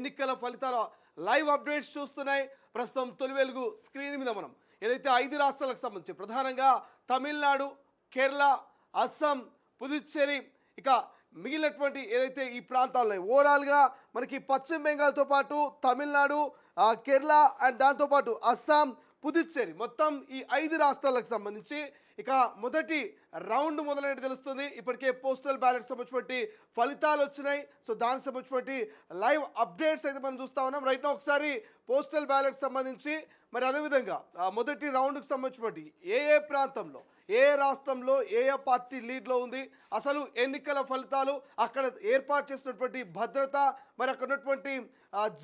ఎన్నికల ఫలితాల live updates చూస్తున్నాయి. ప్రస్తుతం తొలి వెలుగు స్క్రీన్ మీద మనం ఏదైతే 5 రాష్ట్రాలకు సంబంధించి ప్రధానంగా తమిళనాడు, కేరళ, అస్సాం, పుదుచ్చేరి ఇక మిగిలినటువంటి ఏదైతే ఈ ప్రాంతాల్లో ఓవరాల్గా మనకి పశ్చిమ బెంగాల్తో పాటు తమిళనాడు, కేరళ అండ్ దాంతోపాటు అస్సాం, పుదుచ్చేరి మొత్తం ఈ 5 రాష్ట్రాలకు సంబంధించి ఇక మొదటి రౌండ్ మొదలైనట్టు తెలుస్తుంది. ఇప్పటికే పోస్టల్ బ్యాలెట్ సంబంధించినటువంటి ఫలితాలు వచ్చినాయి. సో దానికి సంబంధించినటువంటి లైవ్ అప్డేట్స్ అయితే మనం చూస్తా ఉన్నాం. రైట్ నౌ ఒకసారి పోస్టల్ బ్యాలెట్ సంబంధించి మరి అదేవిధంగా మొదటి రౌండ్కి సంబంధించినటువంటి ఏ ప్రాంతంలో ఏ రాష్ట్రంలో ఏ పార్టీ లీడ్లో ఉంది, అసలు ఎన్నికల ఫలితాలు, అక్కడ ఏర్పాటు చేసినటువంటి భద్రత, మరి అక్కడ ఉన్నటువంటి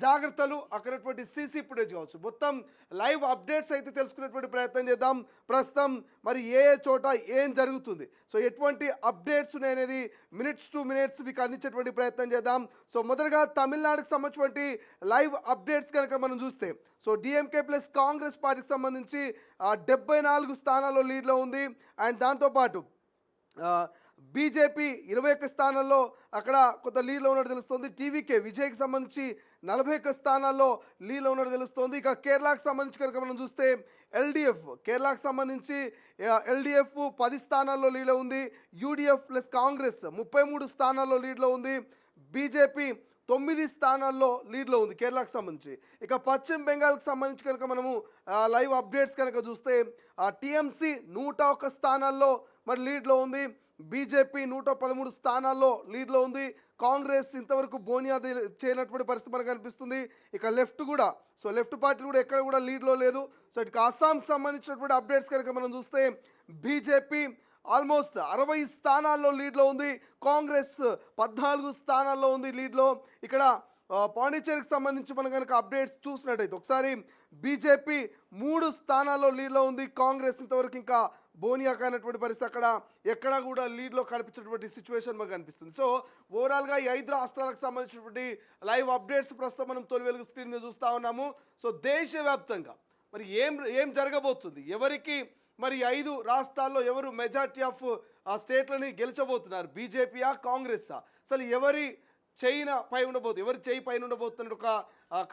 జాగ్రత్తలు, అక్కడ ఉన్నటువంటి సీసీ ఫుటేజ్ కావచ్చు, మొత్తం లైవ్ అప్డేట్స్ అయితే తెలుసుకునేటువంటి ప్రయత్నం చేద్దాం. ప్రస్తుతం మరి ఏ చోట ఏం జరుగుతుంది, సో ఎటువంటి అప్డేట్స్ ఉన్నాయనేది మినిట్స్ టు మినిట్స్ మీకు అందించేటువంటి ప్రయత్నం చేద్దాం. సో మొదటగా తమిళనాడుకి సంబంధించినటువంటి లైవ్ అప్డేట్స్ కనుక మనం చూస్తే, సో డిఎంకే ప్లస్ కాంగ్రెస్ పార్టీకి సంబంధించి 74 స్థానాల్లో లీడ్లో ఉంది. అండ్ దాంతోపాటు బీజేపీ 21 స్థానాల్లో అక్కడ కొంత లీడ్లో ఉన్నట్టు తెలుస్తుంది. టీవీకే విజయ్కి సంబంధించి 41 స్థానాల్లో లీడ్లో ఉన్నట్టు తెలుస్తుంది. ఇక కేరళకు సంబంధించి కనుక మనం చూస్తే కేరళకు సంబంధించి ఎల్డిఎఫ్ 10 స్థానాల్లో లీడ్లో ఉంది. యూడిఎఫ్ ప్లస్ కాంగ్రెస్ 33 స్థానాల్లో లీడ్లో ఉంది. బీజేపీ 9 స్థానాల్లో లీడ్లో ఉంది కేరళకు సంబంధించి. ఇక పశ్చిమ బెంగాల్కి సంబంధించి కనుక మనము లైవ్ అప్డేట్స్ కనుక చూస్తే టీఎంసీ 101 స్థానాల్లో మరి లీడ్లో ఉంది. బీజేపీ 113 స్థానాల్లో లీడ్లో ఉంది. కాంగ్రెస్ ఇంతవరకు బోనియాది చేయనటువంటి పరిస్థితి మనకు కనిపిస్తుంది. ఇక లెఫ్ట్ పార్టీ కూడా ఎక్కడ కూడా లీడ్లో లేదు. సో ఇక అస్సాంకి సంబంధించినటువంటి అప్డేట్స్ కనుక మనం చూస్తే బీజేపీ ఆల్మోస్ట్ 60 స్థానాల్లో లీడ్లో ఉంది. కాంగ్రెస్ 14 స్థానాల్లో ఉంది లీడ్లో. ఇక్కడ పాండిచేరికి సంబంధించి మనం కనుక అప్డేట్స్ చూసినట్టయితే ఒకసారి బీజేపీ 3 స్థానాల్లో లీడ్లో ఉంది. కాంగ్రెస్ ఇంతవరకు ఇంకా బోనియా కానటువంటి పరిస్థితి, అక్కడ ఎక్కడా కూడా లీడ్లో కనిపించినటువంటి సిచ్యువేషన్ మనకు కనిపిస్తుంది. సో ఓవరాల్గా ఈ 5 రాష్ట్రాలకు సంబంధించినటువంటి లైవ్ అప్డేట్స్ ప్రస్తుతం మనం తొలి వెలుగు స్క్రీన్ మీద చూస్తూ ఉన్నాము. సో దేశవ్యాప్తంగా మరి ఏం జరగబోతుంది, ఎవరికి మరి 5 రాష్ట్రాల్లో ఎవరు మెజార్టీ ఆఫ్ స్టేట్లని గెలిచబోతున్నారు, బీజేపీయా కాంగ్రెస్సా, అసలు ఎవరి చేయి పైన ఉండబోతున్న ఒక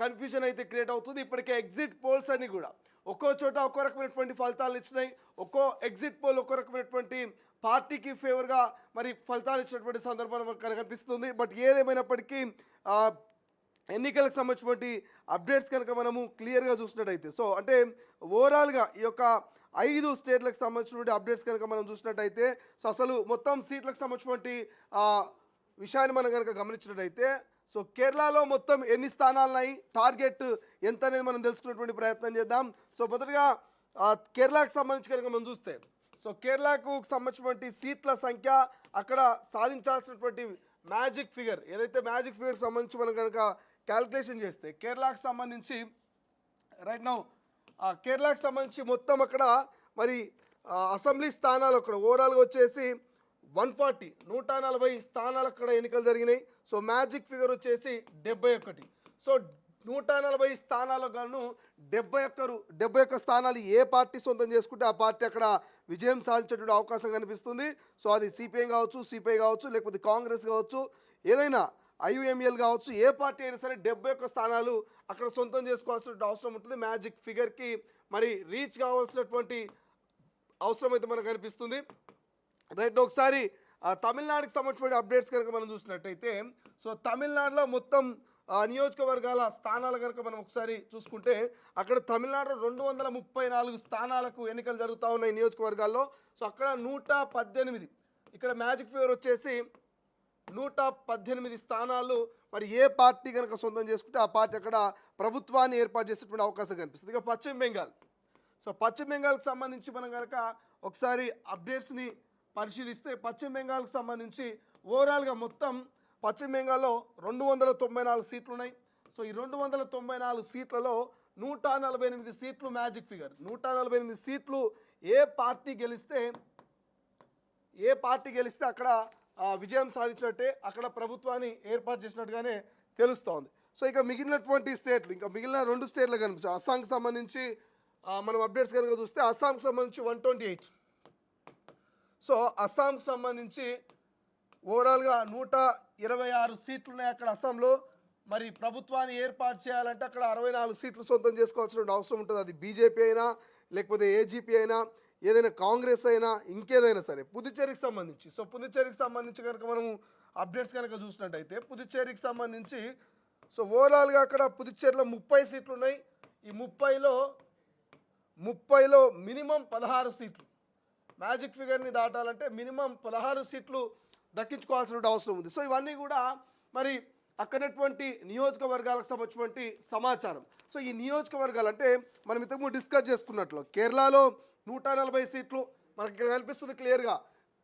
కన్ఫ్యూజన్ అయితే క్రియేట్ అవుతుంది. ఇప్పటికే ఎగ్జిట్ పోల్స్ అన్ని కూడా ఒక్కో చోట ఒక్కో రకమైనటువంటి ఫలితాలు ఇచ్చినాయి. ఒక్కో ఎగ్జిట్ పోల్ ఒక్కో రకమైనటువంటి పార్టీకి ఫేవర్గా మరి ఫలితాలు ఇచ్చినటువంటి సందర్భం కనిపిస్తుంది. బట్ ఏదేమైనప్పటికీ ఎన్నికలకు సంబంధించినటువంటి అప్డేట్స్ కనుక మనము క్లియర్గా చూసినట్టయితే, సో అంటే ఓవరాల్గా ఈ యొక్క 5 స్టేట్లకు సంబంధించినటువంటి అప్డేట్స్ కనుక మనం చూసినట్టయితే, సో అసలు మొత్తం సీట్లకు సంబంధించినటువంటి విషయాన్ని మనం కనుక గమనించినట్టయితే, సో కేరళలో మొత్తం ఎన్ని స్థానాలున్నాయి, టార్గెట్ ఎంత అనేది మనం తెలుసుకునేటువంటి ప్రయత్నం చేద్దాం. సో మొదటగా కేరళకు సంబంధించి కనుక మనం చూస్తే, సో కేరళకు సంబంధించినటువంటి సీట్ల సంఖ్య, అక్కడ సాధించాల్సినటువంటి మ్యాజిక్ ఫిగర్ సంబంధించి మనం కనుక క్యాల్కులేషన్ చేస్తే కేరళకు సంబంధించి రైట్ నౌ కేరళకు సంబంధించి మొత్తం అక్కడ మరి అసెంబ్లీ స్థానాలు అక్కడ ఓవరాల్గా వచ్చేసి 140 స్థానాలు అక్కడ ఎన్నికలు జరిగినాయి. సో మ్యాజిక్ ఫిగర్ వచ్చేసి 71. సో 140 స్థానాలకు గాను 71 స్థానాలు ఏ పార్టీ సొంతం చేసుకుంటే ఆ పార్టీ అక్కడ విజయం సాధించేటువంటి అవకాశం కనిపిస్తుంది. సో అది సిపిఐ కావచ్చు, లేకపోతే కాంగ్రెస్ కావచ్చు, ఏదైనా ఐయుఎంఎల్ కావచ్చు, ఏ పార్టీ అయినా సరే 71 స్థానాలు అక్కడ సొంతం చేసుకోవాల్సిన అవసరం ఉంటుంది. మ్యాజిక్ ఫిగర్కి మరి రీచ్ కావాల్సినటువంటి అవసరం అయితే మనకు కనిపిస్తుంది. రైట్, ఒకసారి తమిళనాడుకి సంబంధించిన అప్డేట్స్ కనుక మనం చూసినట్టయితే, సో తమిళనాడులో మొత్తం నియోజకవర్గాల స్థానాలు కనుక మనం ఒకసారి చూసుకుంటే, అక్కడ తమిళనాడులో 234 స్థానాలకు ఎన్నికలు జరుగుతూ ఉన్నాయి నియోజకవర్గాల్లో. సో అక్కడ 118, ఇక్కడ మ్యాజిక్ ఫిగర్ వచ్చేసి 118 స్థానాలు మరి ఏ పార్టీ కనుక సొంతం చేసుకుంటే ఆ పార్టీ అక్కడ ప్రభుత్వాన్ని ఏర్పాటు చేసేటువంటి అవకాశం కనిపిస్తుంది. ఇక పశ్చిమ బెంగాల్కి సంబంధించి మనం కనుక ఒకసారి అప్డేట్స్ని పరిశీలిస్తే, పశ్చిమ బెంగాల్కి సంబంధించి ఓవరాల్గా మొత్తం పశ్చిమ బెంగాల్లో 294 సీట్లు ఉన్నాయి. సో ఈ 294 సీట్లలో 148 సీట్లు మ్యాజిక్ ఫిగర్. 148 సీట్లు ఏ పార్టీ గెలిస్తే అక్కడ విజయం సాధించినట్టే, అక్కడ ప్రభుత్వాన్ని ఏర్పాటు చేసినట్టుగానే తెలుస్తోంది. సో ఇక మిగిలినటువంటి స్టేట్లు, ఇంకా మిగిలిన 2 స్టేట్లు కనిపిస్తాయి. అస్సాంకి సంబంధించి మనం అప్డేట్స్ కనుక చూస్తే అస్సాంకి సంబంధించి 128. సో అస్సాంకి సంబంధించి ఓవరాల్గా 126 సీట్లు ఉన్నాయి అక్కడ అస్సాంలో. మరి ప్రభుత్వాన్ని ఏర్పాటు చేయాలంటే అక్కడ 64 సీట్లు సొంతం చేసుకోవాల్సిన అవసరం ఉంటుంది. అది బీజేపీ అయినా లేకపోతే ఏజీపీ అయినా ఏదైనా కాంగ్రెస్ అయినా ఇంకేదైనా సరే. పుదుచ్చేరికి సంబంధించి పుదుచ్చేరికి సంబంధించి కనుక మనము అప్డేట్స్ కనుక చూసినట్టయితే పుదుచ్చేరికి సంబంధించి ఓవరాల్గా అక్కడ పుదుచ్చేరిలో 30 సీట్లు ఉన్నాయి. ఈ 30లో మినిమం 16 సీట్లు మ్యాజిక్ ఫిగర్ని దాటాలంటే మినిమం 16 సీట్లు దక్కించుకోవాల్సిన అవసరం ఉంది. ఇవన్నీ కూడా మరి అక్కడటువంటి నియోజకవర్గాలకు సంబంధించినటువంటి సమాచారం. ఈ నియోజకవర్గాలు అంటే మనం ఇంతకుముందు డిస్కస్ చేసుకున్నట్లు కేరళలో 140 సీట్లు మనకి ఇక్కడ కనిపిస్తుంది క్లియర్గా.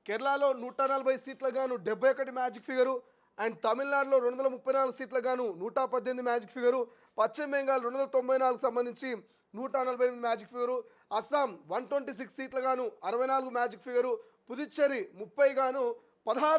కేరళలో 140 సీట్లకు గాను 71 మ్యాజిక్ ఫిగరు, అండ్ తమిళనాడులో 234 సీట్లకు గాను 118 మ్యాజిక్ ఫిగరు, పశ్చిమ బెంగాల్ 294 సంబంధించి 148 మ్యాజిక్ ఫిగరు, అస్సాం 126 సీట్ల గాను 64 మ్యాజిక్ ఫిగరు, పుదుచ్చేరి 30 గాను 16